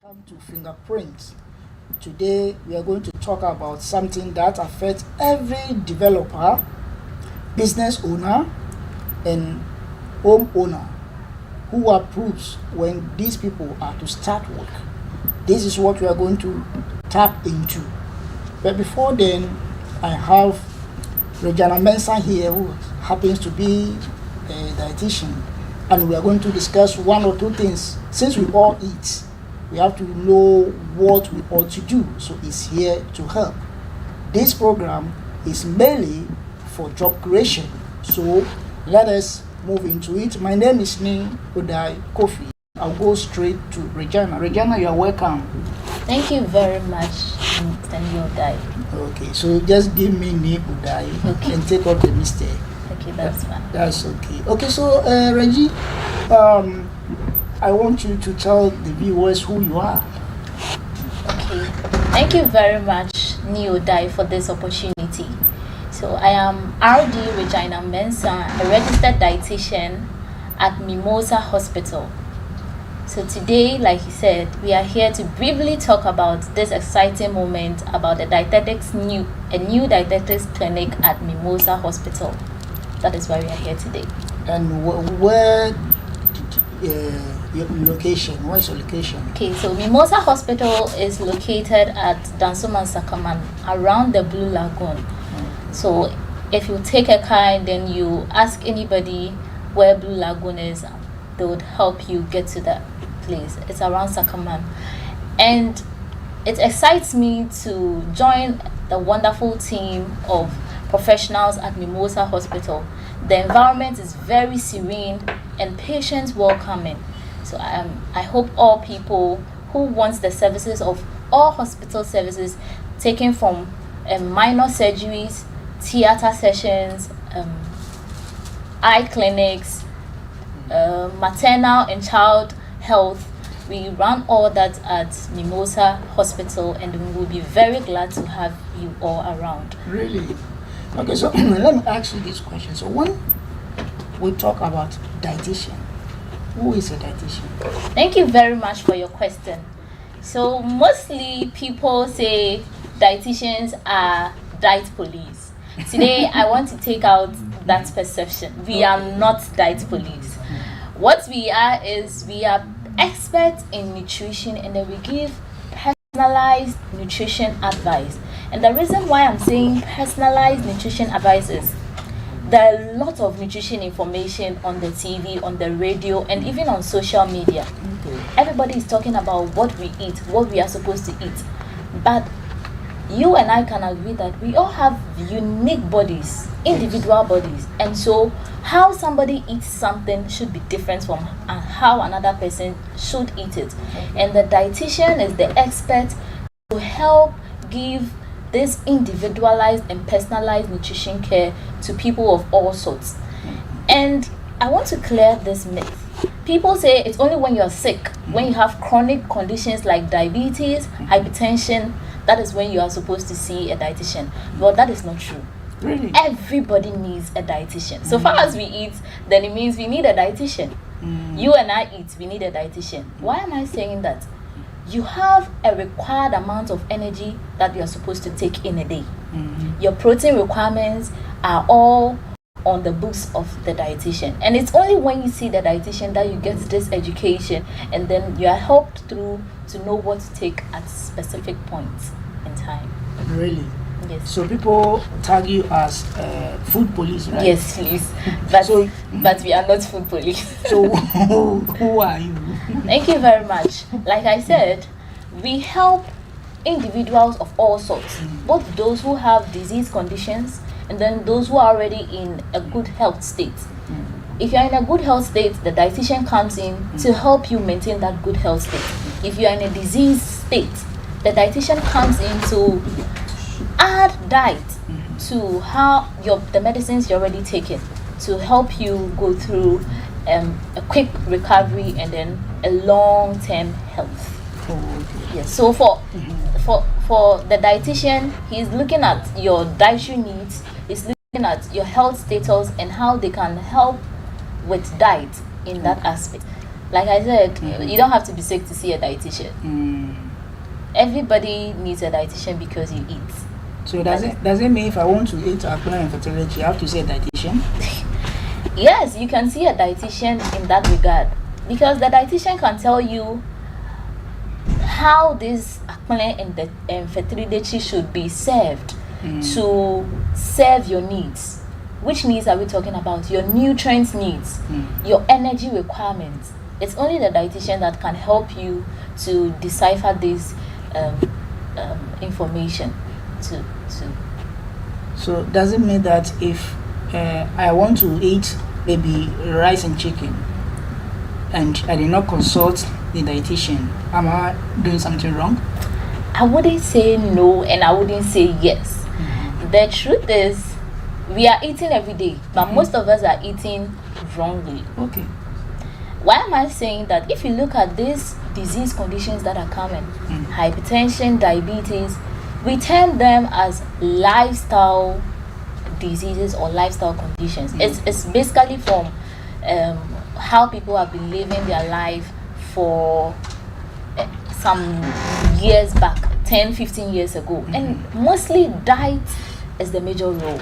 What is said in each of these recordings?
Welcome to Fingerprints. Today we are going to talk about something that affects every developer, business owner, and homeowner who approves when these people are to start work. This is what we are going to tap into. But before then, I have Regina Mensah here, who happens to be a dietitian, and we are going to discuss one or two things. Since we all eat, we have to know what we ought to do, so it's here to help. This program is mainly for job creation, so let us move into it. My name is Ni Udai Kofi. I'll go straight to Regina. Regina, you are welcome. Thank you very much, Mr. Udai. Okay, so just give me Ni Udai and take out the mistake. Okay, that's fine. That's okay. Okay, so Reggie, I want you to tell the viewers who you are. Okay, thank you very much, Udai, for this opportunity. So I am RD Regina Mensah, a registered dietitian at Mimosa Hospital. So today, like you said, we are here to briefly talk about this exciting moment about a new dietetics clinic at Mimosa Hospital. That is why we are here today. And where your location? Where is your location? Okay, so Mimosa Hospital is located at Dansoman Sakaman, around the Blue Lagoon. So if you take a car and then you ask anybody where Blue Lagoon is, they would help you get to that place. It's around Sakaman. And it excites me to join the wonderful team of professionals at Mimosa Hospital. The environment is very serene and patients welcoming. So I hope all people who want the services of all hospital services, taken from minor surgeries, theater sessions, eye clinics, maternal and child health, we run all that at Mimosa Hospital, and we will be very glad to have you all around. Really? Okay, so let me ask you this question. So when we talk about dietitian, who is a dietitian? Thank you very much for your question. So mostly people say dietitians are diet police. Today I want to take out that perception. We are not diet police. What we are is we are experts in nutrition, and then we give personalized nutrition advice. And the reason why I'm saying personalized nutrition advice is there are a lot of nutrition information on the TV, on the radio, and even on social media. Everybody is talking about what we eat, what we are supposed to eat. But you and I can agree that we all have unique bodies, individual bodies. And so how somebody eats something should be different from how another person should eat it. And the dietitian is the expert to help give this individualized and personalized nutrition care to people of all sorts. And I want to clear this myth. People say it's only when you're sick, when you have chronic conditions like diabetes, hypertension, that is when you are supposed to see a dietitian. But that is not true. Really? Everybody needs a dietitian. So far as we eat, then it means we need a dietitian. You and I eat, we need a dietitian. Why am I saying that? You have a required amount of energy that you are supposed to take in a day. Your protein requirements are all on the books of the dietitian, and it's only when you see the dietitian that you get this education, and then you are helped through to know what to take at specific points in time. Really? Yes. So people tag you as food police, right? Yes, please. But we are not food police. So who are you? Thank you very much. Like I said, we help individuals of all sorts, both those who have disease conditions and then those who are already in a good health state. If you're in a good health state, the dietitian comes in to help you maintain that good health state. If you're in a disease state, the dietitian comes in to add diet to the medicines you're already taking, to help you go through a quick recovery and then a long-term health. Yes. So for the dietitian, he's looking at your dietary needs, he's looking at your health status and how they can help with diet in that aspect. Like I said, you don't have to be sick to see a dietitian. Everybody needs a dietitian because you eat. So does it mean if I want to eat acne and fertility, I have to see a dietitian? Yes, you can see a dietitian in that regard, because the dietitian can tell you how this acne and fertility should be served to serve your needs. Which needs are we talking about? Your nutrients needs, your energy requirements. It's only the dietitian that can help you to decipher this information. So does it mean that if I want to eat maybe rice and chicken and I did not consult the dietitian, am I doing something wrong? I wouldn't say no and I wouldn't say yes. The truth is, we are eating every day, but most of us are eating wrongly. Okay. Why am I saying that? If you look at these disease conditions that are common, hypertension, diabetes, we term them as lifestyle diseases or lifestyle conditions. It's basically from how people have been living their life for some years back, 10-15 years ago, and mostly diet is the major role.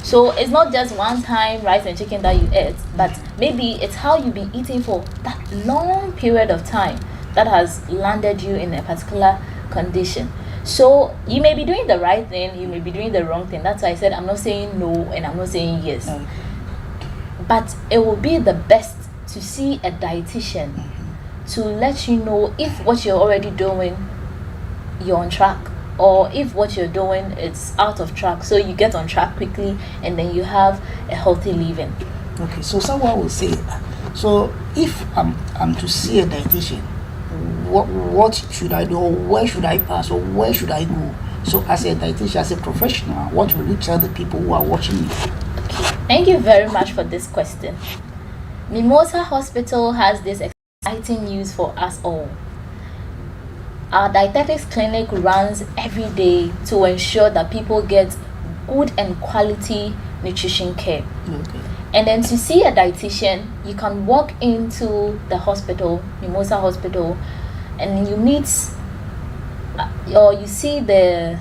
So it's not just one time rice and chicken that you eat, but maybe it's how you've been eating for that long period of time that has landed you in a particular condition. So you may be doing the right thing, you may be doing the wrong thing. That's why I said I'm not saying no and I'm not saying yes. But it will be the best to see a dietitian to let you know if what you're already doing, you're on track, or if what you're doing is out of track, so you get on track quickly and then you have a healthy living. Okay, so someone will say, so if I'm to see a dietitian, what should I do, or where should I pass, or where should I go? So as a dietitian, as a professional, what will you tell the people who are watching me? Okay, thank you very much for this question. Mimosa Hospital has this exciting news for us all. Our dietetics clinic runs every day to ensure that people get good and quality nutrition care. Okay. And then to see a dietitian, you can walk into the hospital, Mimosa Hospital, and you meet or you see the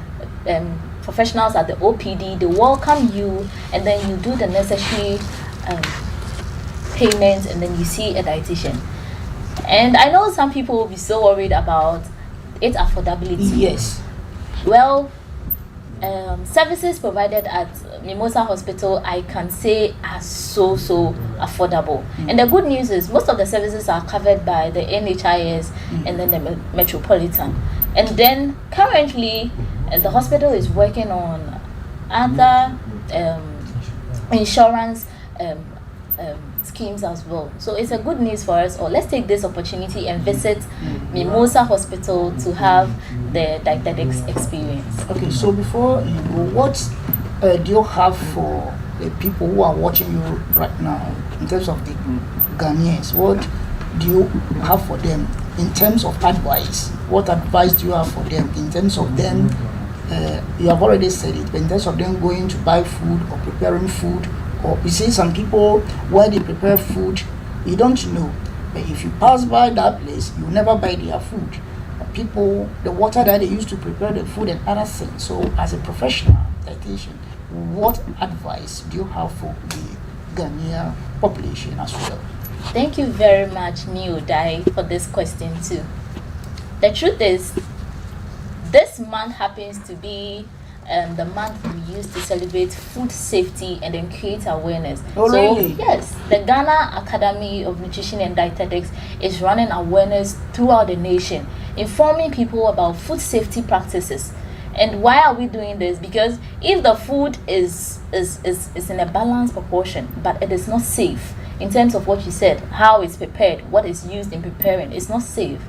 professionals at the OPD. They welcome you, and then you do the necessary payments, and then you see a dietitian. And I know some people will be so worried about its affordability. Yes. Well, services provided at Mimosa Hospital, I can say, are so affordable. And the good news is most of the services are covered by the NHIS and then the Metropolitan. And then currently, the hospital is working on other insurance schemes as well. So it's a good news for us all. Let's take this opportunity and visit Mimosa Hospital to have the dietetics experience. Okay, so before you go, what do you have for the people who are watching you right now in terms of the Ghanaians? What do you have for them in terms of advice? What advice do you have for them in terms of them? You have already said it, but in terms of them going to buy food or preparing food, or you see some people where they prepare food, you don't know. But if you pass by that place, you never buy their food. People, the water that they use to prepare the food and other things. So as a professional dietitian, what advice do you have for the Ghanaian population as well? Thank you very much, Neo Dai, for this question too. The truth is, this month happens to be the month we use to celebrate food safety and then create awareness. Oh, so, really? Yes, the Ghana Academy of Nutrition and Dietetics is running awareness throughout the nation, informing people about food safety practices. And why are we doing this? Because if the food is in a balanced proportion, but it is not safe in terms of what you said, how it's prepared, what is used in preparing, it's not safe,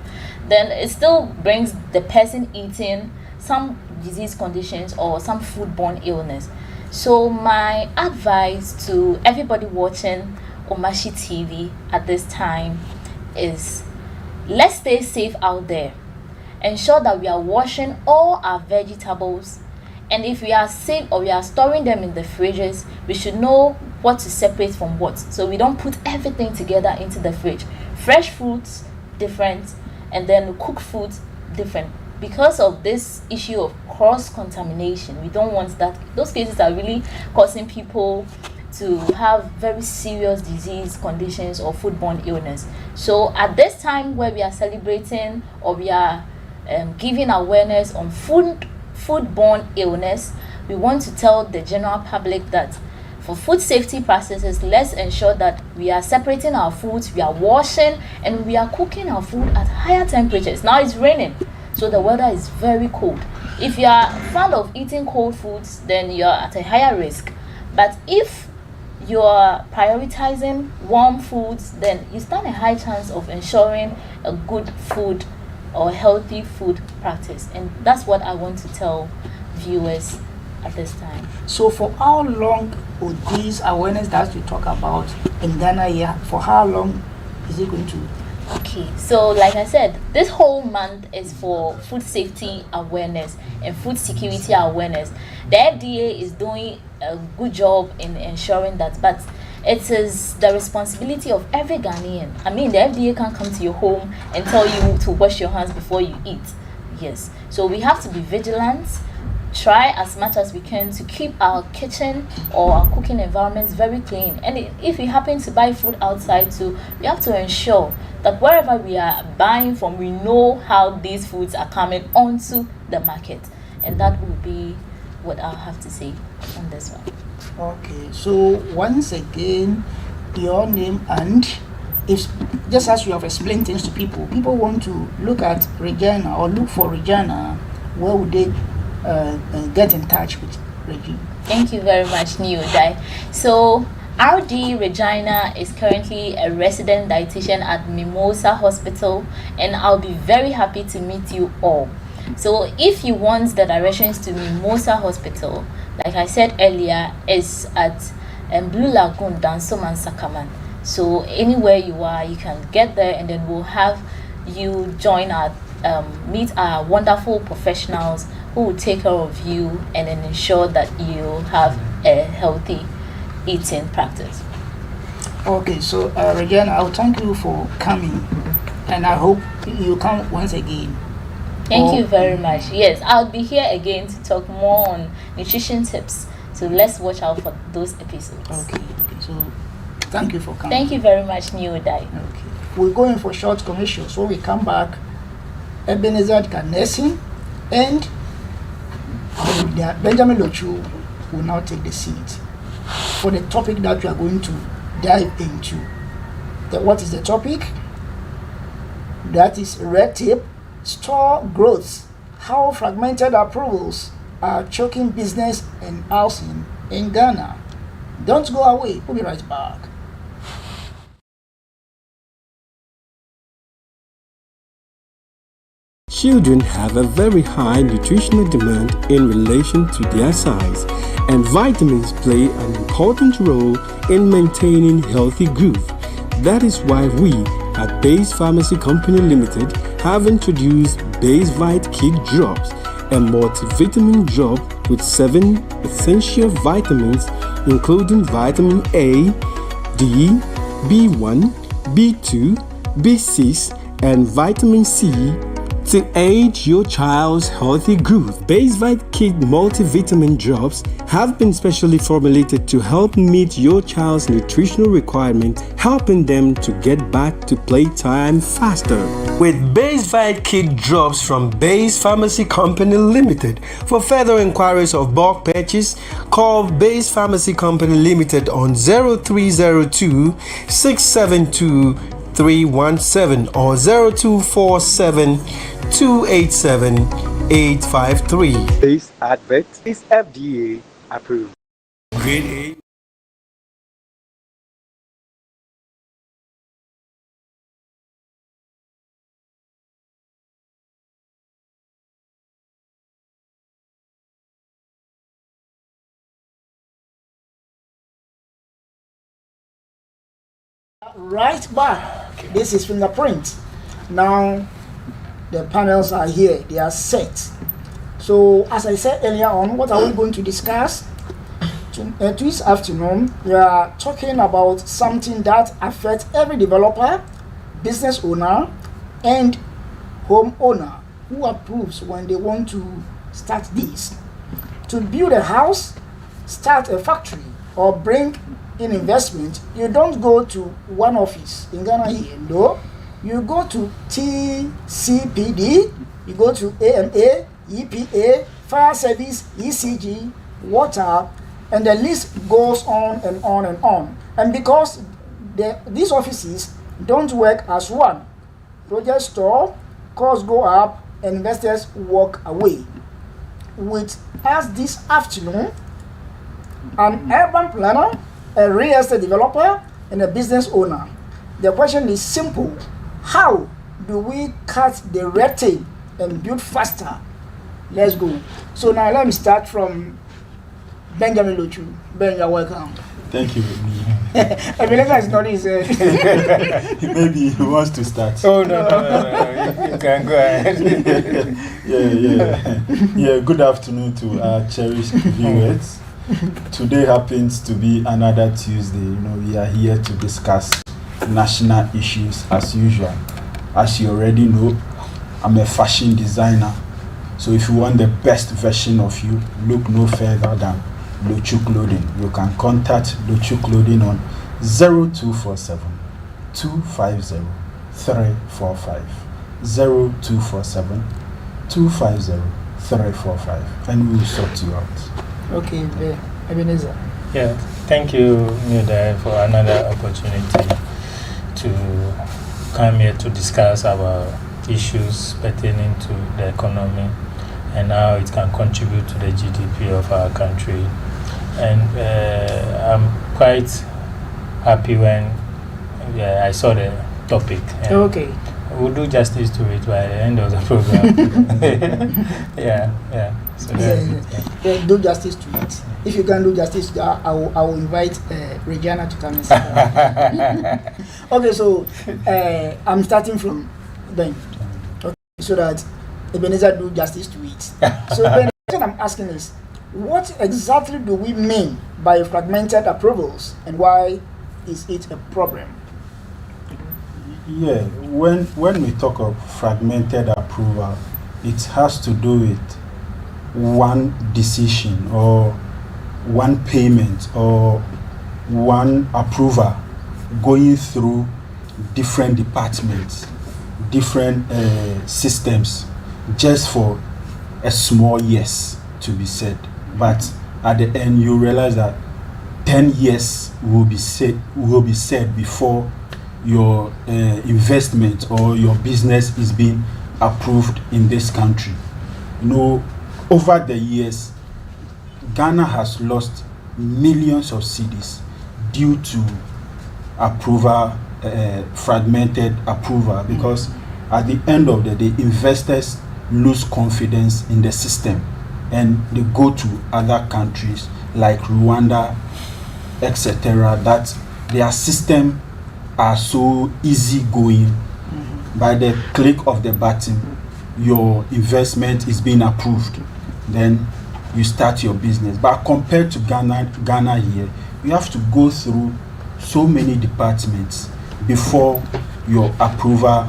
then it still brings the person eating some disease conditions or some foodborne illness. So my advice to everybody watching Omashi TV at this time is, let's stay safe out there. Ensure that we are washing all our vegetables, and if we are safe or we are storing them in the fridges, we should know what to separate from what, so we don't put everything together into the fridge. fresh fruits different, and then cooked foods different. Because of this issue of cross contamination, we don't want that. Those cases are really causing people to have very serious disease conditions or foodborne illness. So at this time where we are celebrating, or we are giving awareness on foodborne illness, we want to tell the general public that for food safety practices, let's ensure that we are separating our foods, we are washing, and we are cooking our food at higher temperatures. Now it's raining, so the weather is very cold. If you are fond of eating cold foods, then you are at a higher risk. But if you are prioritizing warm foods, then you stand a high chance of ensuring a good food or healthy food practice. And that's what I want to tell viewers at this time. So for how long would this awareness that we talk about in Ghana here, for how long is it going to? Okay, so like I said, this whole month is for food safety awareness and food security awareness. The FDA is doing a good job in ensuring that, but it is the responsibility of every Ghanaian. I mean, the FDA can't come to your home and tell you to wash your hands before you eat. Yes, so we have to be vigilant, try as much as we can to keep our kitchen or our cooking environments very clean. And if we happen to buy food outside too, we have to ensure that wherever we are buying from, we know how these foods are coming onto the market. And that will be what I'll have to say on this one. Okay, so once again, your name, and if just as you have explained things to people want to look at Regina or look for Regina, where would they get in touch with Regina? Thank you very much, Neodai. So RD Regina is currently a resident dietitian at Mimosa Hospital, and I'll be very happy to meet you all. So if you want the directions to Mimosa Hospital, like I said earlier, is at Blue Lagoon, Dansom and Sakaman. So anywhere you are, you can get there, and then we'll have you join our meet our wonderful professionals who will take care of you and then ensure that you have a healthy eating practice. Okay, so Regina, I'll thank you for coming, and I hope you come once again. Thank you very much. Yes, I'll be here again to talk more on nutrition tips. So let's watch out for those episodes. Okay. So thank you for coming. Thank you very much, Neodai. Okay. We're going for short commercials. When we come back, Ebenezer Kanesi and Benjamin Lochu will now take the seat for the topic that we are going to dive into. What is the topic? That is red tape, store growth, how fragmented approvals are choking business and housing in Ghana. Don't go away. We'll be right back. Children have a very high nutritional demand in relation to their size, and vitamins play an important role in maintaining healthy growth. That is why we at Base Pharmacy Company Limited have introduced Base Vite Kid Drops, a multivitamin drop with 7 essential vitamins including vitamin A, D, B1, B2, B6, and vitamin C to aid your child's healthy growth. Base Vite Kid multivitamin drops have been specially formulated to help meet your child's nutritional requirements, helping them to get back to playtime faster. With Base Vite Kid drops from Base Pharmacy Company Limited. For further inquiries of bulk purchase, call Base Pharmacy Company Limited on 0302 672 317 or 0247 287 853. This advert is FDA approved. Grade A. Right back. This is Fingerprint. Now the panels are here, they are set. So as I said earlier on, what are we going to discuss this afternoon? We are talking about something that affects every developer, business owner and homeowner who approves when they want to start this. To build a house, start a factory, or bring in investment, you don't go to one office in Ghana here, no. You go to TCPD, you go to AMA, EPA, Fire Service, ECG, Water, and the list goes on and on and on. And because these offices don't work as one, projects stall, costs go up, and investors walk away. With us this afternoon, an urban planner, a real estate developer, and a business owner. The question is simple. How do we cut the red tape and build faster? Let's go. So now let me start from Benjamin Luchu. Ben, you're welcome. Thank you. Ebenezer is not his. Maybe he wants to start. Oh, no. You can go ahead. Yeah. Good afternoon to our cherished viewers. Today happens to be another Tuesday. We are here to discuss national issues as usual. As you already know, I'm a fashion designer. So if you want the best version of you, look no further than Luchu Clothing. You can contact Luchu Clothing on 0247 250 345. 0247 250 345, and we will sort you out. Okay, Ebenezer. Yeah, thank you, Nilda, for another opportunity to come here to discuss our issues pertaining to the economy and how it can contribute to the GDP of our country. And I'm quite happy when I saw the topic. Okay. We'll do justice to it by the end of the program. Yeah. So do justice to it. If you can do justice to that, I will invite Regina to come and sit down. Okay, so I'm starting from Ben. Okay, so that Ebenezer do justice to it. So Ben, the question I'm asking is, what exactly do we mean by fragmented approvals, and why is it a problem? Yeah, when we talk of fragmented approval, it has to do with one decision or one payment or one approval going through different departments, different systems, just for a small yes to be said. But at the end, you realize that 10 yes will be said before your investment or your business is being approved in this country. Over the years, Ghana has lost millions of cedis due to fragmented approval, because at the end of the day, investors lose confidence in the system and they go to other countries like Rwanda, etc., that their system are so easygoing. By the click of the button, your investment is being approved. Then you start your business. But compared to Ghana here, you have to go through so many departments before your approval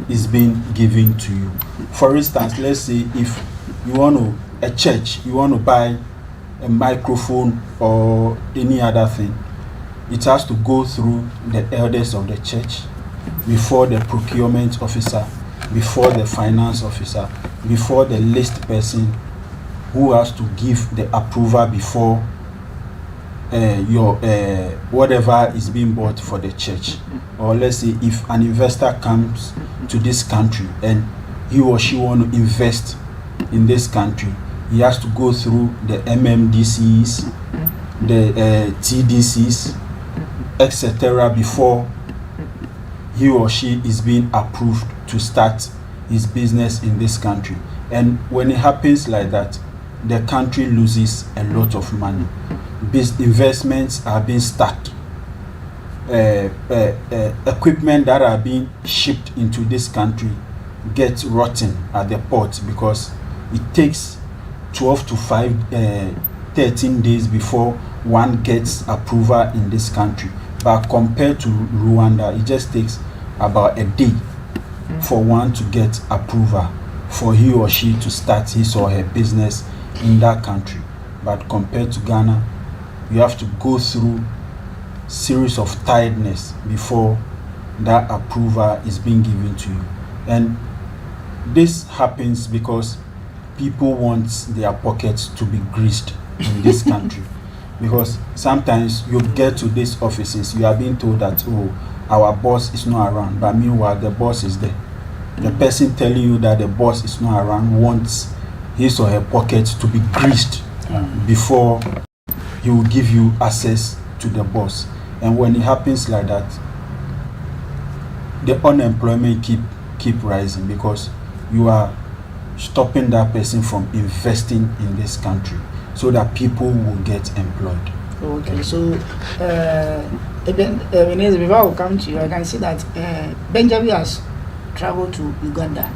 is being given to you. For instance, let's say if you want to a church, you want to buy a microphone or any other thing, it has to go through the elders of the church, before the procurement officer, before the finance officer, before the list person who has to give the approval before your whatever is being bought for the church. Or let's say if an investor comes to this country and he or she want to invest in this country, he has to go through the MMDCs, the TDCs, etc., before he or she is being approved to start his business in this country. And when it happens like that, the country loses a lot of money. Investments are being stuck. Equipment that are being shipped into this country gets rotten at the port, because it takes 12 to 13 days before one gets approval in this country. But compared to Rwanda, it just takes about a day for one to get approval for he or she to start his or her business in that country. But compared to Ghana, you have to go through series of tiredness before that approval is being given to you. And this happens because people want their pockets to be greased in this country. Because sometimes you get to these offices, you are being told that, oh, our boss is not around, but meanwhile the boss is there. The person telling you that the boss is not around wants his or her pocket to be greased before he will give you access to the boss. And when it happens like that, the unemployment keep rising, because you are stopping that person from investing in this country so that people will get employed. Okay, so before I will come to you, I can see that Benjamin has traveled to Uganda.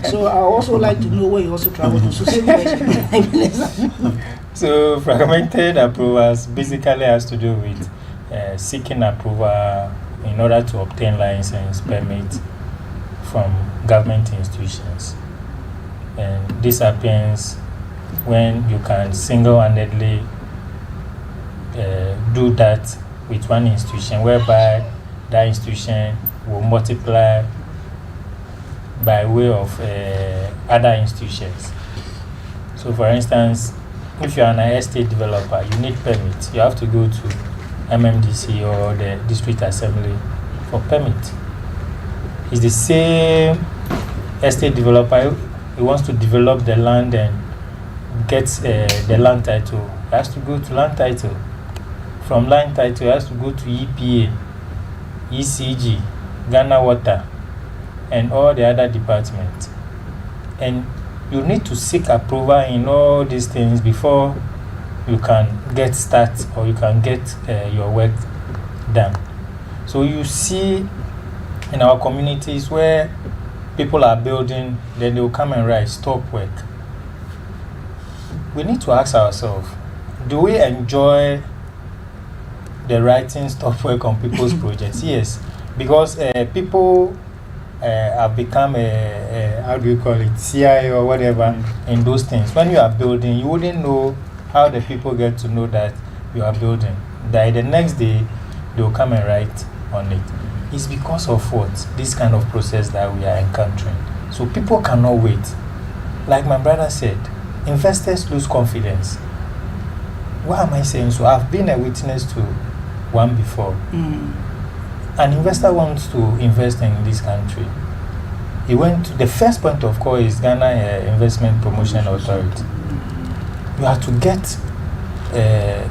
So I also like to know where you also traveled to. So same question. So fragmented approvals basically has to do with seeking approval in order to obtain license permit from government institutions. And this happens when you can single-handedly do that with one institution, whereby that institution will multiply by way of other institutions. So for instance, if you're an estate developer, you need permit. You have to go to MMDC or the district assembly for permit. It's the same estate developer. He wants to develop the land and gets the land title. He has to go to land title. From land title, he has to go to EPA, ECG, Ghana Water, and all the other departments. And you need to seek approval in all these things before you can get started or you can get your work done. So you see in our communities where people are building, then they will come and write stop work. We need to ask ourselves, do we enjoy the writing stop work on people's projects? Yes, because people have become how do you call it, CI or whatever in those things. When you are building, you wouldn't know how the people get to know that you are building. That the next day they will come and write on it. It's because of what? This kind of process that we are encountering. So people cannot wait. Like my brother said, investors lose confidence. Why am I saying so? I've been a witness to one before. An investor wants to invest in this country. He went to the first point of call is Ghana Investment Promotion Authority. You have to get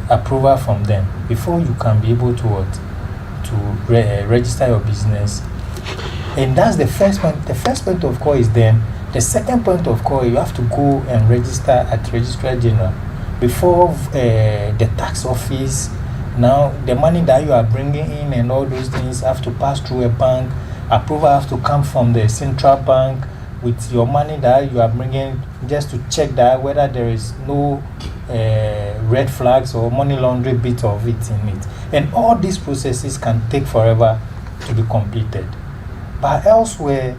approval from them before you can be able to what? To register your business. And that's the first point. The first point of call is them. The second point of call, you have to go and register at Registrar General before the tax office. Now the money that you are bringing in and all those things have to pass through a bank. Approval have to come from the central bank with your money that you are bringing, just to check that whether there is no red flags or money laundering bit of it in it. And all these processes can take forever to be completed. But elsewhere,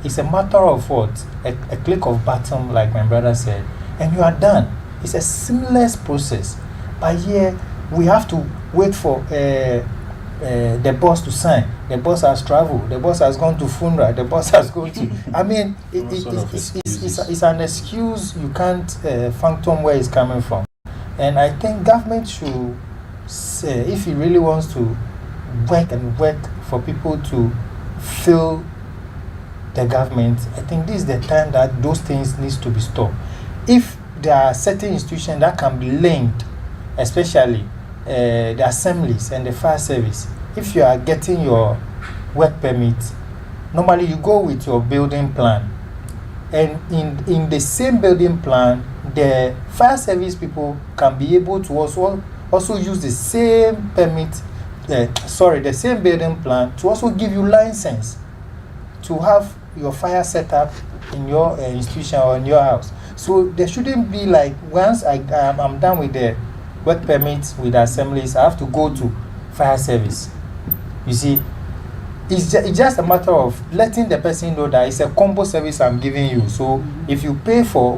it's a matter of what? A click of button, like my brother said, and you are done. It's a seamless process. But here, we have to wait for the boss to sign. The boss has traveled. The boss has gone to funeral. The boss has gone to... I mean, it's an excuse. You can't phantom where it's coming from. And I think government should say, if he really wants to work for people to fill the government, I think this is the time that those things needs to be stopped. If there are certain institutions that can be linked, especially the assemblies and the fire service, if you are getting your work permit, normally you go with your building plan, and in the same building plan, the fire service people can be able to also use the same permit, the same building plan to also give you license to have your fire set up in your institution or in your house. So there shouldn't be like, once I'm done with the work permits with the assemblies, I have to go to fire service. You see, it's just a matter of letting the person know that it's a combo service I'm giving you. So if you pay for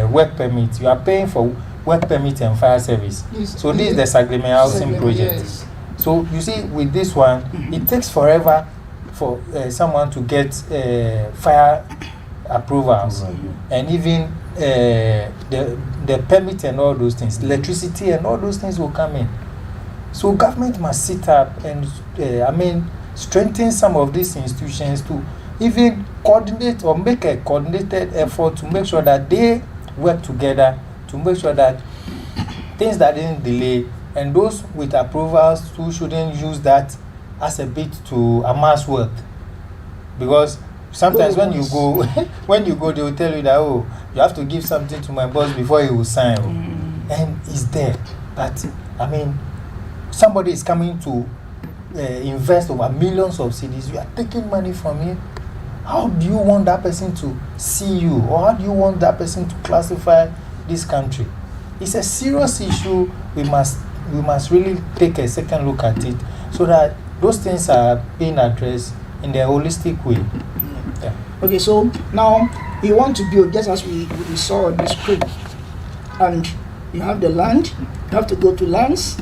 work permit, you are paying for work permit and fire service. So this is the Saglement housing project. Yes. So you see, with this one, it takes forever for someone to get fire approvals, and even the permit and all those things, electricity and all those things will come in. So government must sit up and strengthen some of these institutions to even coordinate or make a coordinated effort to make sure that they work together to make sure that things that didn't delay, and those with approvals too shouldn't use that as a bit to amass wealth. Because sometimes when you go they will tell you that, oh, you have to give something to my boss before he will sign. And it's there. But somebody is coming to invest over millions of cedis. You are taking money from him. How do you want that person to see you, or how do you want that person to classify this country? It's a serious issue. We must really take a second look at it so that those things are being addressed in a holistic way. Yeah. Okay, so now you want to build, just as we saw on the screen, and you have the land, you have to go to lands,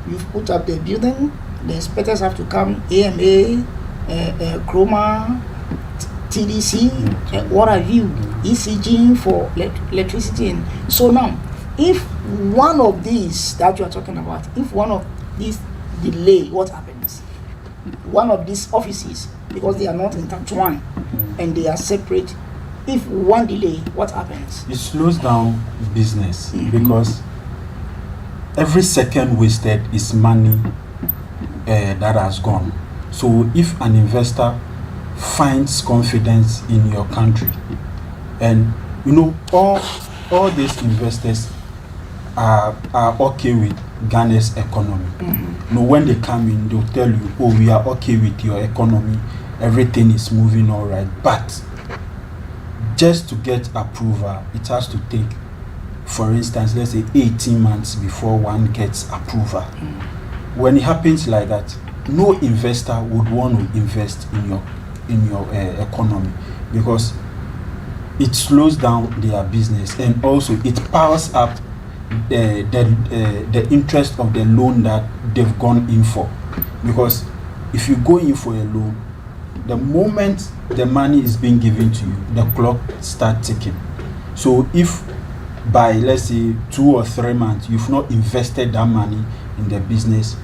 you've put up the building, the inspectors have to come, AMA, Chroma, TDC, what have you, ECG for electricity. And so now, if one of these that you are talking about, if one of these delay, what happens? One of these offices, because they are not intertwined and they are separate, if one delay, what happens? It slows down business because every second wasted is money that has gone. So if an investor finds confidence in your country, and all these investors are okay with Ghana's economy. When they come in, they'll tell you, oh, we are okay with your economy, everything is moving all right. But just to get approval, it has to take, for instance, let's say 18 months before one gets approval. When it happens like that, no investor would want to invest in your economy, because it slows down their business, and also it powers up the interest of the loan that they've gone in for. Because if you go in for a loan, the moment the money is being given to you, the clock starts ticking. So if by, let's say, 2 or 3 months you've not invested that money in the business,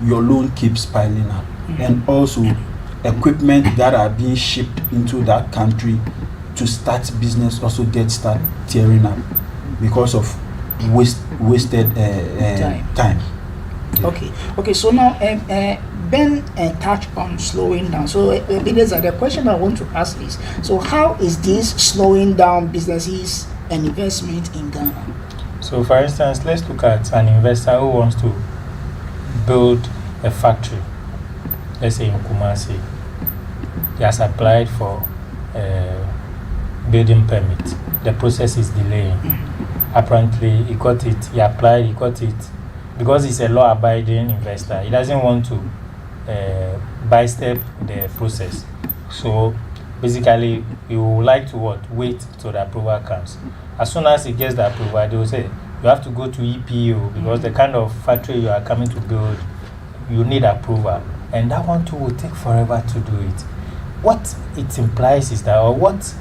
your loan keeps piling up. And also equipment that are being shipped into that country to start business also start tearing up because of wasted time. Okay, so now Ben touched on slowing down. So the question I want to ask is, so how is this slowing down businesses and investment in Ghana? So for instance, let's look at an investor who wants to build a factory, let's say in Kumasi. He has applied for a building permit. The process is delaying. Apparently, he applied, he got it. Because he's a law-abiding investor, he doesn't want to bystep the process. So basically, he would like to wait till the approval comes. As soon as he gets the approval, they will say, you have to go to EPO, because the kind of factory you are coming to build, you need approval. And that one too will take forever to do it. What it implies is that, or what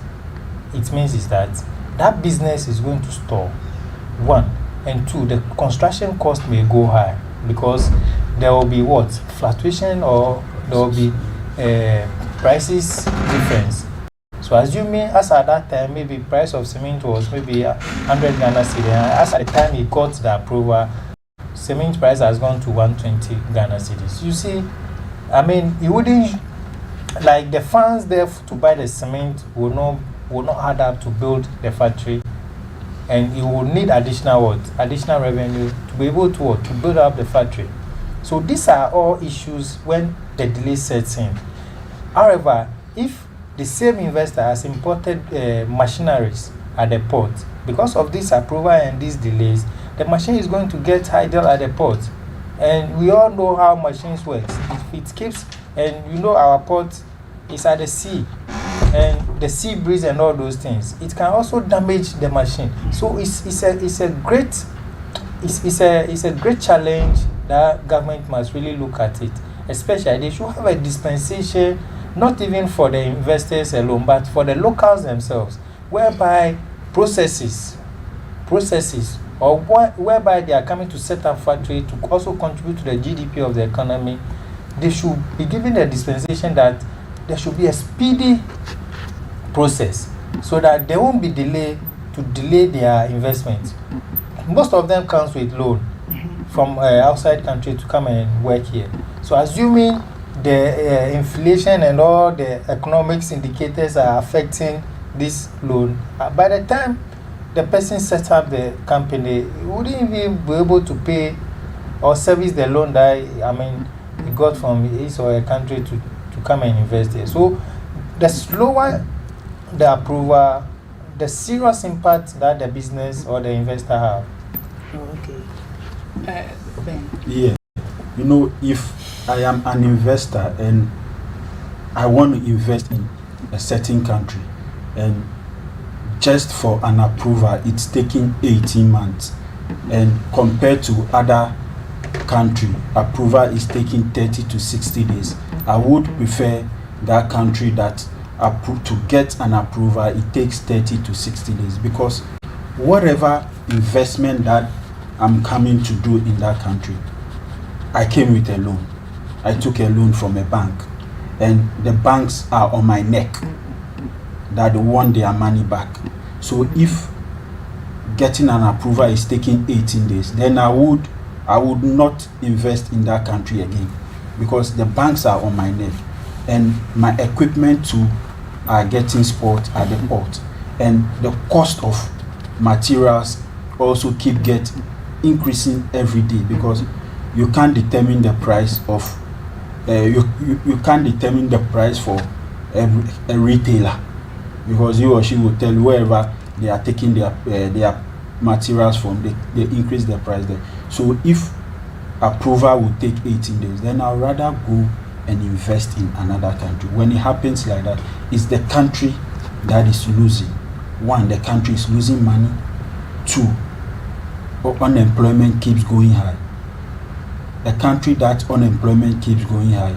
it means is that business is going to stall. 1. And 2, the construction cost may go high, because there will be fluctuation, or there will be prices difference. So assuming as at that time, maybe price of cement was maybe 100 Ghana cedi. As at the time he got the approval, cement price has gone to 120 Ghana cedis. You see, you wouldn't, like, the funds there to buy the cement will not add up to build the factory, and you will need additional revenue to be able to build up the factory. So these are all issues when the delay sets in. However, if the same investor has imported machineries at the port, because of this approval and these delays, the machine is going to get idle at the port. And we all know how machines work. It keeps, and our port is at the sea, and the sea breeze and all those things, it can also damage the machine. So it's a great challenge that government must really look at it. Especially, they should have a dispensation, not even for the investors alone, but for the locals themselves, whereby processes, or whereby they are coming to set up factory to also contribute to the GDP of the economy. They should be given a dispensation that there should be a speedy process, so that they won't be delay their investment. Most of them comes with loan from outside country to come and work here. So assuming the inflation and all the economics indicators are affecting this loan, by the time the person sets up the company, he wouldn't even be able to pay or service the loan that he got from his or a country to come and invest there. So the slower the approval, the serious impact that the business or the investor have. Okay. Ben. Yeah. If I am an investor and I want to invest in a certain country, and just for an approval, it's taking 18 months. And compared to other country, approval is taking 30 to 60 days. I would prefer that country that to get an approval, it takes 30 to 60 days, because whatever investment that I'm coming to do in that country, I came with a loan. I took a loan from a bank, and the banks are on my neck that they want their money back. So if getting an approval is taking 18 days, then I would not invest in that country again, because the banks are on my neck, and my equipment too are getting spoiled at the port, and the cost of materials also keep increasing every day, because you can't determine the price of you can't determine the price for a retailer, because he or she will tell you wherever they are taking their materials from, they increase the price there. So if approval will take 18 days, then I'd rather go and invest in another country. When it happens like that, it's the country that is losing. One, the country is losing money. Two, unemployment keeps going high. A country that unemployment keeps going high,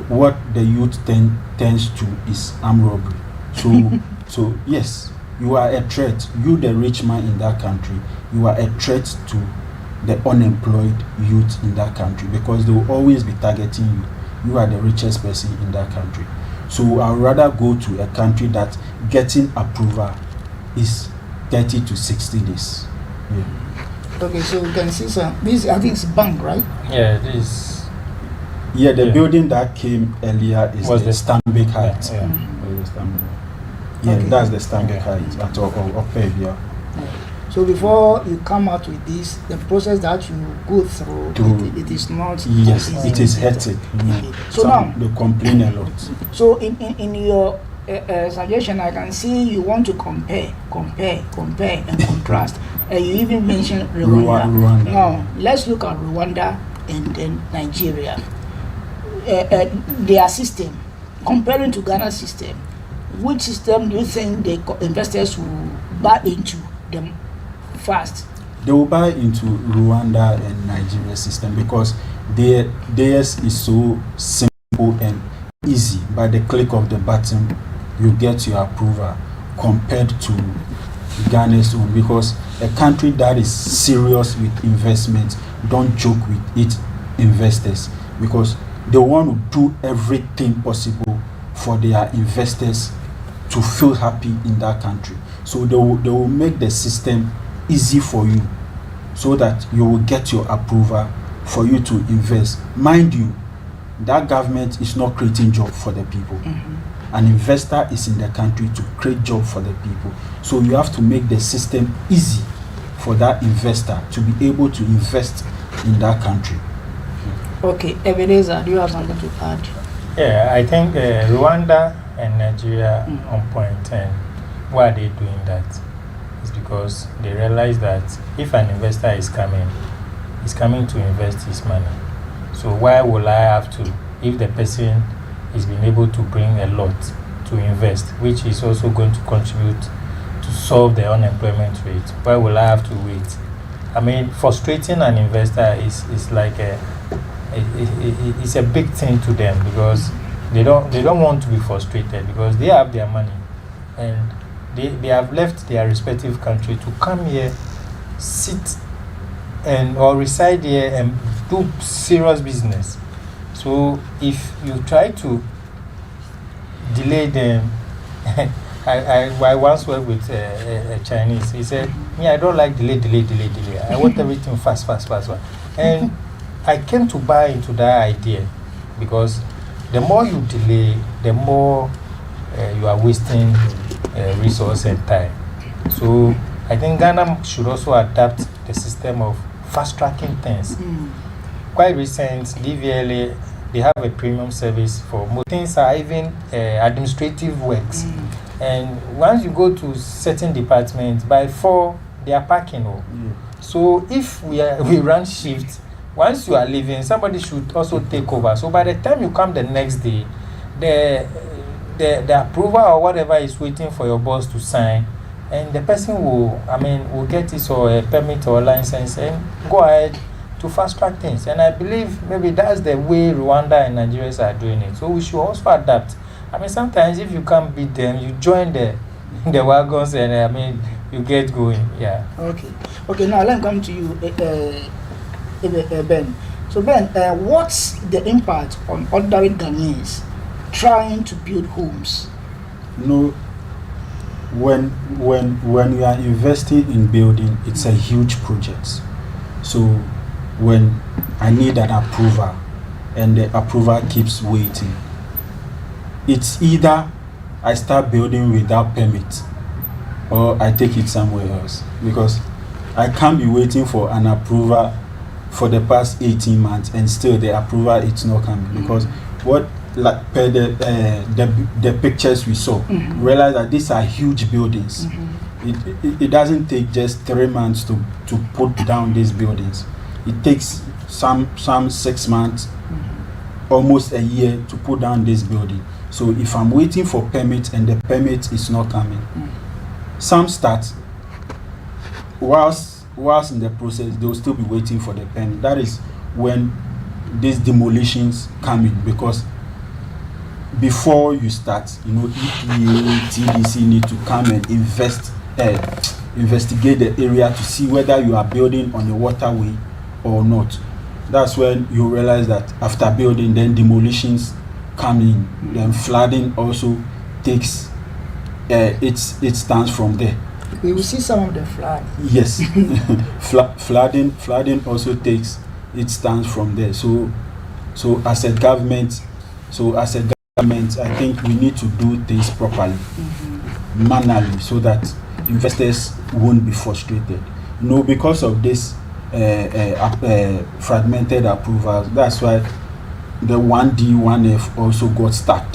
what the youth tends to is armed robbery. So yes, you are a threat. You, the rich man in that country, you are a threat to the unemployed youth in that country, because they will always be targeting you. You are the richest person in that country. So I'd rather go to a country that getting approval is 30 to 60 days. Yeah. Okay, so you can see this, I think it's bank, right? Yeah, this. Yeah, the building that came earlier is the Stanbic Heights. Yeah. Okay. That's the Stanbic Heights at Opavia. So before you come out with this, the process that you go through, it is not Yes, easy. it is hectic. Okay. So now they complain a lot. So in your suggestion, I can see you want to compare and contrast. You even mentioned Rwanda. Now let's look at Rwanda and then Nigeria. Their system, comparing to Ghana's system, which system do you think the investors will buy into them fast? They will buy into Rwanda and Nigeria system, because theirs is so simple and easy. By the click of the button, you get your approval, compared to Ghana's own, because a country that is serious with investment don't joke with its investors, because they want to do everything possible for their investors to feel happy in that country. So they will make the system easy for you, so that you will get your approval for you to invest. Mind you, that government is not creating job for the people. An investor is in the country to create job for the people. So you have to make the system easy for that investor to be able to invest in that country. Okay, Ebenezer, do you have something to add? Yeah, I think Rwanda and Nigeria on point, and why are they doing that? It's because they realize that if an investor is coming to invest his money. So why will I have to, if the person he's been able to bring a lot to invest, which is also going to contribute to solve the unemployment rate. Why will I have to wait? I mean, frustrating an investor is like it's a big thing to them, because they don't want to be frustrated, because they have their money and they have left their respective country to come here, sit or reside here and do serious business. So if you try to delay them, I once worked with a Chinese. He said, "Me, I don't like delay. I want everything fast. And I came to buy into that idea, because the more you delay, the more you are wasting resource and time. So I think Ghana should also adapt the system of fast-tracking things. Quite recent, DVLA, they have a premium service for most things, are even administrative works. And once you go to certain departments, by 4, they are packing. So if we run shifts, once you are leaving, somebody should also take over. So by the time you come the next day, the approval or whatever is waiting for your boss to sign, and the person will get his or a permit or license and go ahead to fast track things. And I believe maybe that's the way Rwanda and Nigerians are doing it. So we should also adapt. I mean, sometimes if you can't beat them, you join the wagons, and you get going. Yeah. Okay. Now let me come to you, Ben. So Ben, what's the impact on ordinary Ghanaians trying to build homes? When you are investing in building, it's a huge project. So when I need an approval and the approval keeps waiting, it's either I start building without permit or I take it somewhere else, because I can't be waiting for an approval for the past 18 months and still the approval it's not coming. Because per the pictures we saw, realize that these are huge buildings. It doesn't take just 3 months to put down these buildings. It takes some 6 months, almost a year to put down this building. So if I'm waiting for permit and the permit is not coming, some start whilst in the process they will still be waiting for the permit. That is when these demolitions come in, because before you start, EPA, TDC need to come and investigate the area to see whether you are building on a waterway or not. That's when you realize that after building, then demolitions come in. Then flooding also takes its stance from there. We will see some of the flood. Yes, flooding also takes its stance from there. So as a government, I think we need to do things properly, manually, so that investors won't be frustrated. Because of this fragmented approvals, that's why the 1D, 1F also got stuck,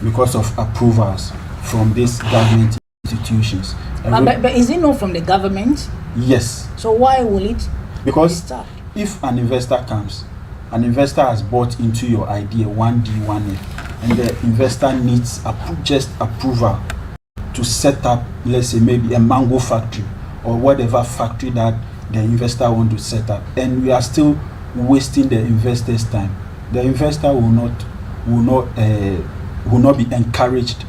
because of approvals from these government institutions. But is it not from the government? Yes. So why will it? Because if an investor comes, an investor has bought into your idea 1D, 1F, and the investor needs just approval to set up, let's say maybe a mango factory or whatever factory that the investor wants to set up, and we are still wasting the investor's time. The investor will not be encouraged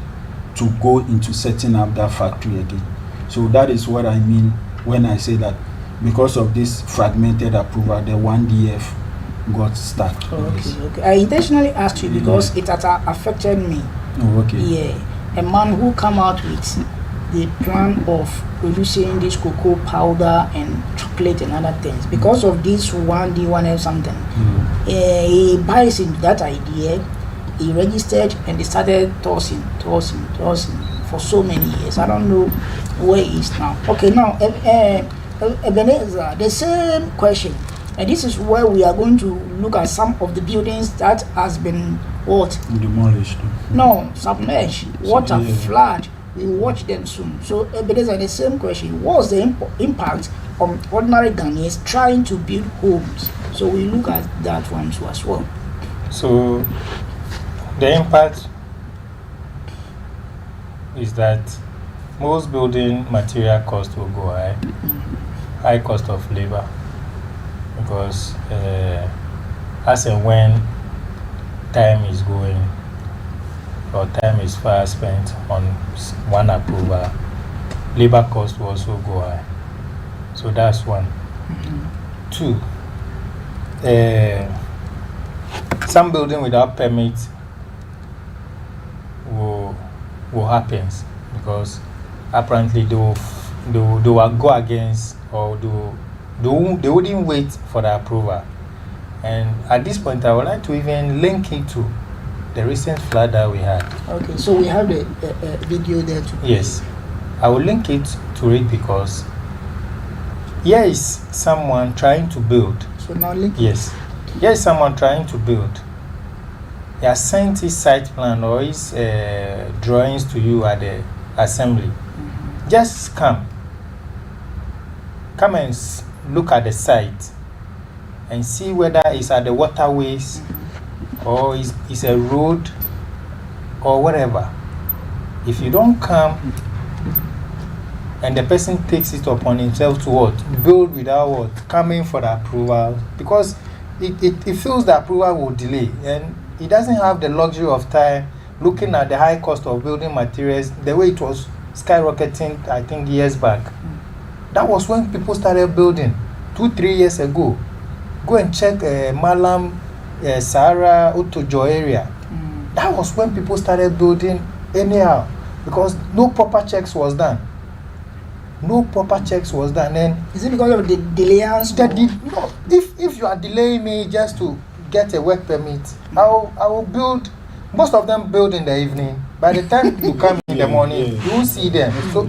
to go into setting up that factory again. So that is what I mean when I say that because of this fragmented approval, the 1DF got stuck. Okay. I intentionally asked you because it has affected me. Oh, okay. Yeah. A man who come out with the plan of producing this cocoa powder and chocolate and other things. Because of this 1D, 1F something, he buys into that idea, he registered, and they started tossing for so many years. I don't know where he is now. Okay, now, Ebenezer, the same question. And this is where we are going to look at some of the buildings that has been demolished. No, submerged, water, flood. We will watch them soon. So, Ebenezer, the same question. What's the impact on ordinary Ghanaians trying to build homes? So we look at that one too as well. So The impact is that most building material cost will go high cost of labor, because as and when time is going or time is far spent on one approval, labor cost will also go high. So that's one. Two, some building without permit will happen, because apparently they will go against, or they wouldn't wait for the approval. And at this point, I would like to even link it to the recent flood that we had. Okay, so we have the video there too. Yes, I will link it to it, because here is someone trying to build. So now link. Yes, here is someone trying to build. He has sent his site plan or his drawings to you at the assembly. Just come and look at the site and see whether it's at the waterways or it's a road or whatever. If you don't come and the person takes it upon himself to what? Build without what? Coming for the approval, because it feels the approval will delay, and it doesn't have the luxury of time looking at the high cost of building materials, the way it was skyrocketing, I think, years back. That was when people started building 2-3 years ago. Go and check Malam, Sahara, Otojo area. That was when people started building anyhow, because no proper checks was done. And is it because of the delayance? No, if you are delaying me just to get a work permit, I will build. Most of them build in the evening. By the time you come in the morning, you will see them. So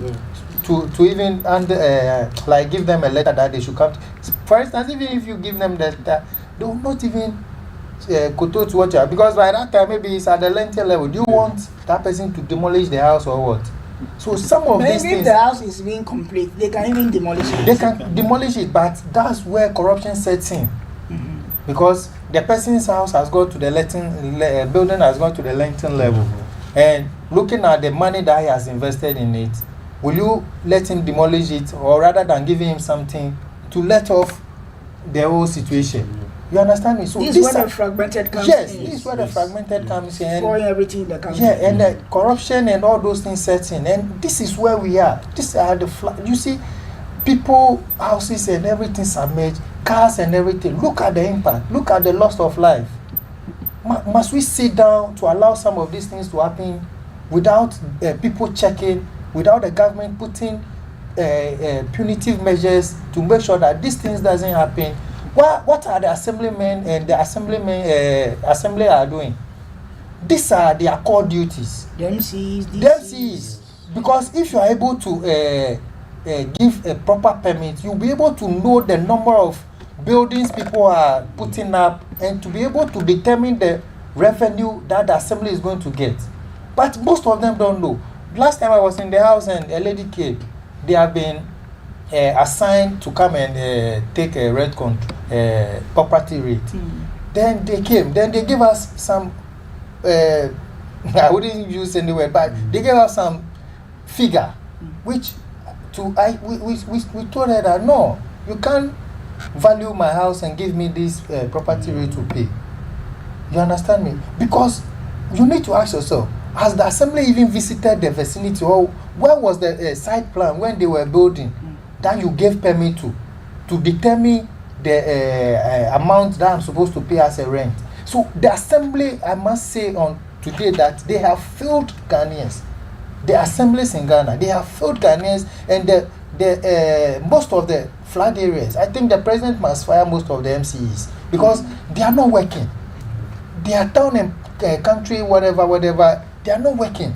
to even like give them a letter that they should come. For instance, even if you give them that, they will not even koto to watch out, because by that time maybe it's at the lentil level. Do you want that person to demolish the house or what? So some of these things, if the house is being complete, they can even demolish it. They can demolish it, but that's where corruption sets in. Because the person's house has gone to the building has gone to the lentil level, and looking at the money that he has invested in it, will you let him demolish it, or rather than giving him something to let off the whole situation? You understand me? So this is where the fragmented comes in. Yes, this is where the fragmented comes in. Destroying everything that comes in. And the corruption and all those things set in. And this is where we are. These are you see, people, houses and everything submerged, cars and everything. Look at the impact. Look at the loss of life. Must we sit down to allow some of these things to happen without people checking, without the government putting punitive measures to make sure that these things doesn't happen? What are the assemblymen and the assembly are doing? These are their core duties. The MCs. The MCs. Because if you are able to give a proper permit, you'll be able to know the number of buildings people are putting up, and to be able to determine the revenue that the assembly is going to get. But most of them don't know. Last time I was in the house and a lady came, they have been assigned to come and take a rent property rate. Then they came. Then they gave us some. I wouldn't use any word, but they gave us some figure, which we told her that no, you can't value my house and give me this property rate to pay. You understand me? Because you need to ask yourself: has the assembly even visited the vicinity, or where was the site plan when they were building that you gave permit to determine the amount that I'm supposed to pay as a rent? So the assembly, I must say on today that they have failed Ghanaians. The assemblies in Ghana, they have failed Ghanaians, and the most of the flood areas, I think the president must fire most of the MCEs, because they are not working. They are town and country, whatever, they are not working.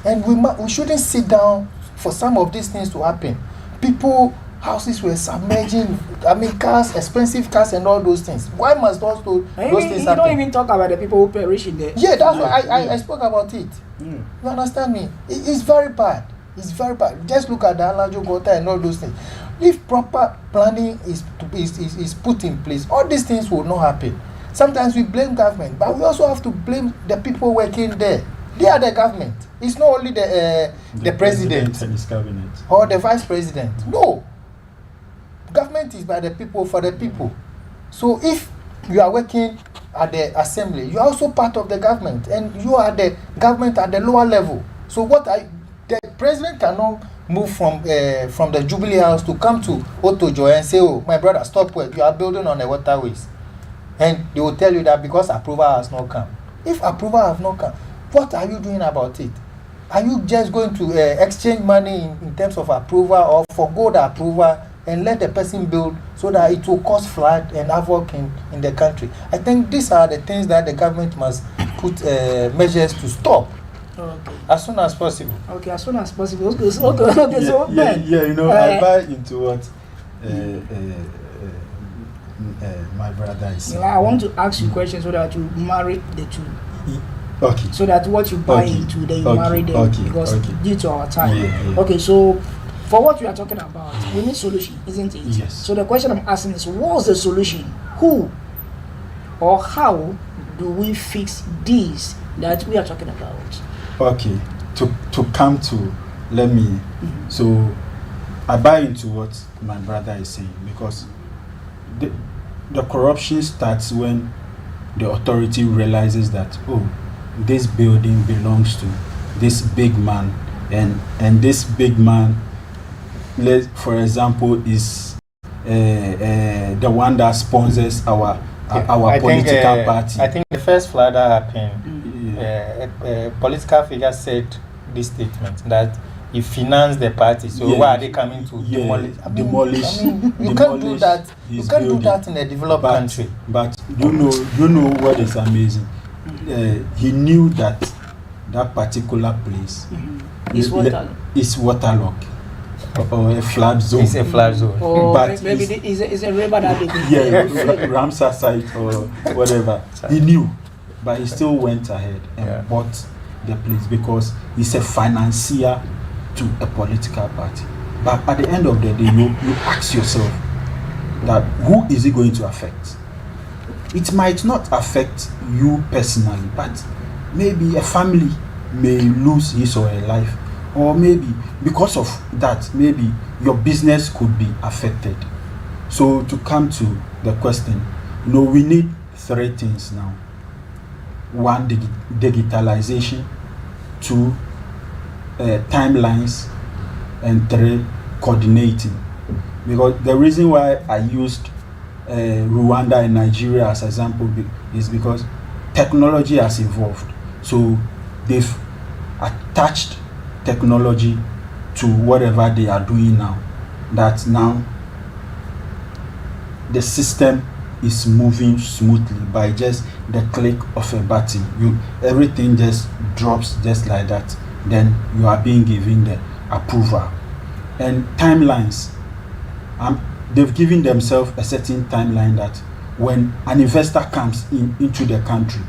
And we shouldn't sit down for some of these things to happen. People, houses were submerging, cars, expensive cars and all those things. Why must those things happen? You don't even talk about the people who perish in there. Yeah, that's why I spoke about it. You understand me? It's very bad. It's very bad. Just look at the Alajo Gota and all those things. If proper planning is put in place, all these things will not happen. sometimes we blame government, but we also have to blame the people working there. They are the government. It's not only the president and his cabinet or the vice president. No. Government is by the people, for the people. So if you are working at the assembly, you are also part of the government, and you are the government at the lower level. So the president cannot move from the Jubilee House to come to Otojo and say, oh, my brother, stop work. You are building on the waterways. And they will tell you that because approval has not come. If approval has not come, what are you doing about it? Are you just going to exchange money in terms of approval, or forgo the approval and let the person build so that it will cause flood and havoc in the country? I think these are the things that the government must put measures to stop. Okay. As soon as possible. Okay, as soon as possible. Okay, so Ben. You know, I buy into what my brother is saying. I want to ask you questions so that you marry the two. Okay. So that what you buy into, then you marry them, because due to our time. Yeah. Okay, so for what we are talking about, we need solution, isn't it? Yes. So the question I'm asking is, what's the solution? Who or how do we fix this that we are talking about? Okay. To come to, let me. So I buy into what my brother is saying, because the corruption starts when the authority realizes that, oh, this building belongs to this big man, and this big man, for example, is the one that sponsors our political party. I think the first flood that happened, a political figure said this statement that he financed the party. So why are they coming to demolish? You can't do that. You can't do that in a developed country. But you know what is amazing? He knew that particular place is waterlogged or a flood zone. It's a flood zone. Or but maybe it's a river that they Ramsar site or whatever. He knew, but he still went ahead and bought the place because he's a financier to a political party. But at the end of the day, you ask yourself that who is it going to affect? It might not affect you personally, but maybe a family may lose his or her life, or maybe because of that, maybe your business could be affected. So to come to the question, we need three things now. One, digitalization. Two, timelines. And three, coordinating. Because the reason why I used Rwanda and Nigeria as example is because technology has evolved. So they've attached technology to whatever they are doing now. That now the system is moving smoothly by just the click of a button. Everything just drops just like that. Then you are being given the approval. And timelines. They've given themselves a certain timeline that when an investor comes into the country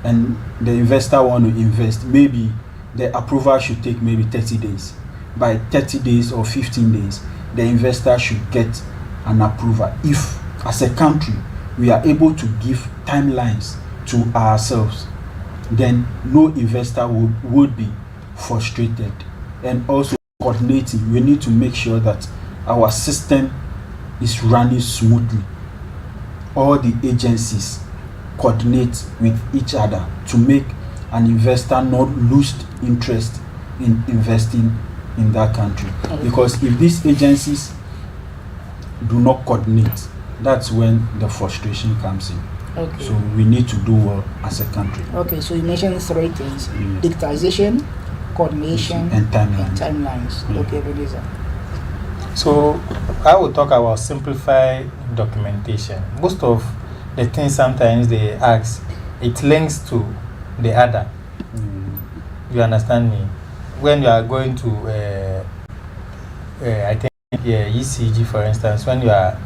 and the investor want to invest, maybe the approval should take maybe 30 days. By 30 days or 15 days, the investor should get an approval. If, as a country, we are able to give timelines to ourselves, then no investor would be frustrated. And also coordinating, we need to make sure that our system is running smoothly. All the agencies coordinate with each other to make an investor not lose interest in investing in that country. Because if these agencies do not coordinate, that's when the frustration comes in. Okay. So we need to do well as a country. Okay, so you mentioned three things: digitization, coordination, and timelines. Okay, Vanessa. So I will talk about simplified documentation. Most of the things sometimes they ask, it links to the other. You understand me? When you are going to, I think ECG, for instance, when you are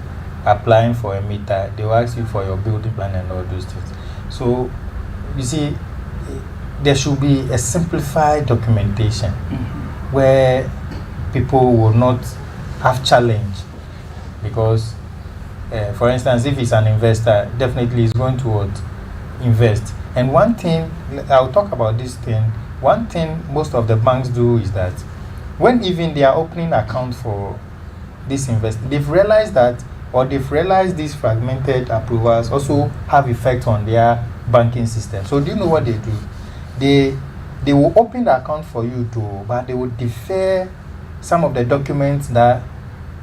applying for a meter, they will ask you for your building plan and all those things. So you see, there should be a simplified documentation where people will not have challenge, because for instance, if it's an investor, definitely he's going to what? Invest. And one thing, I'll talk about this thing. One thing most of the banks do is that when even they are opening account for this investment, they've realized these fragmented approvals also have effect on their banking system. So do you know what they do? They will open the account for you too, but they will defer some of the documents that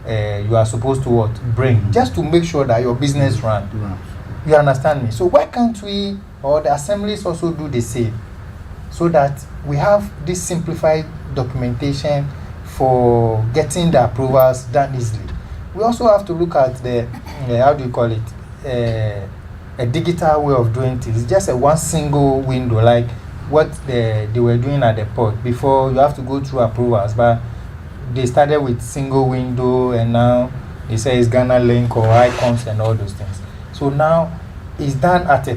you are supposed to bring, just to make sure that your business run. Right. You understand me? So why can't we, or the assemblies also do the same, so that we have this simplified documentation for getting the approvals done easily? We also have to look at the how do you call it, a digital way of doing things. Just a one single window, like what they were doing at the port. Before, you have to go through approvals, but they started with single window, and now they say it's Ghana link or icons and all those things. So now it's done at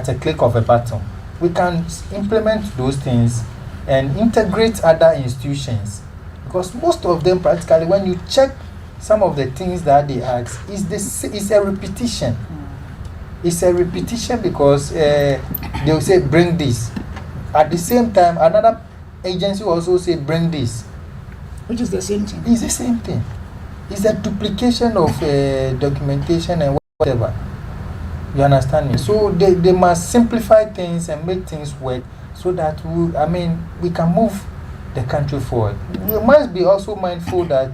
a click of a button. We can implement those things and integrate other institutions, because most of them, practically, when you check some of the things that they ask, it's a repetition. It's a repetition because they will say bring this. At the same time, another agency will also say bring this. Which is the same thing. It's the same thing. It's a duplication of documentation and whatever. You understand me? So they must simplify things and make things work, so that we can move the country forward. We must be also mindful that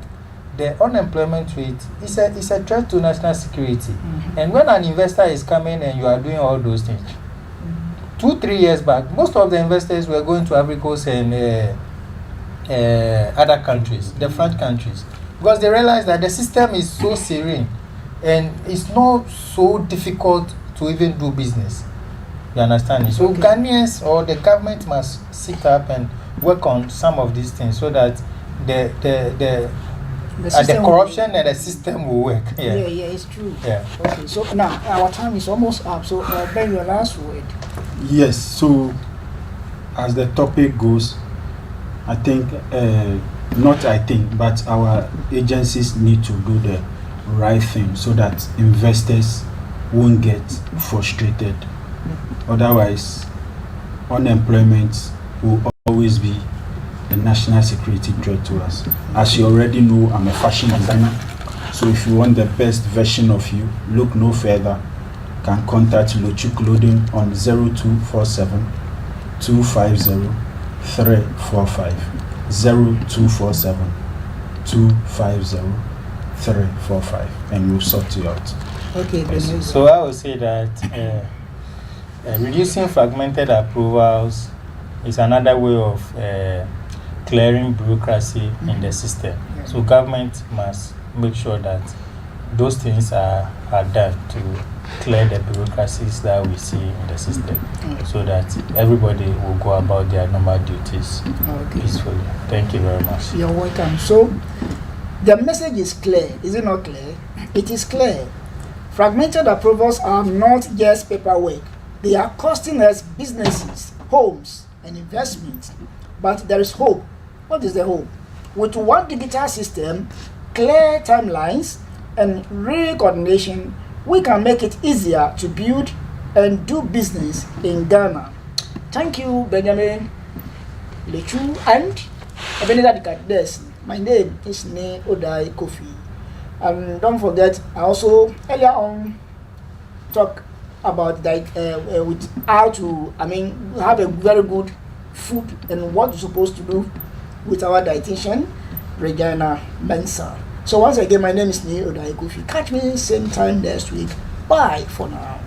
the unemployment rate is a threat to national security. Mm-hmm. And when an investor is coming and you are doing all those things, 2-3 years back, most of the investors were going to Ivory Coast and other countries, the French countries, because they realized that the system is so serene and it's not so difficult to even do business. You understand me? So Ghanaians or the government must sit up and work on some of these things, so that the corruption and the system will work. Yeah, it's true. Yeah. Okay, so now our time is almost up. So Ben, your last word. Yes, so as the topic goes, but our agencies need to do the right thing so that investors won't get frustrated. Otherwise, unemployment will always be a national security threat to us. As you already know, I'm a fashion designer, so if you want the best version of you, look no further. You can contact Lochu Clothing on 0247 250 345 0247 250 345, and we'll sort you out. Okay, So I would say that reducing fragmented approvals is another way of clearing bureaucracy in the system. Yeah. So government must make sure that those things are done to clear the bureaucracies that we see in the system, so that everybody will go about their normal duties peacefully. Thank you very much. You're welcome. So the message is clear. Is it not clear? It is clear. Fragmented approvals are not just paperwork. They are costing us businesses, homes, and investments. But there is hope. What is the hope? With one digital system, clear timelines, and real coordination, we can make it easier to build and do business in Ghana. Thank you, Benjamin, Lechu, and Ebenezer Dikades. My name is Ne Odai Kofi. And don't forget, I also earlier on talk about with how to have a very good food and what you're supposed to do with our dietitian, Regina Mensah. So once again, my name is Ne Odai Kofi. Catch me same time next week. Bye for now.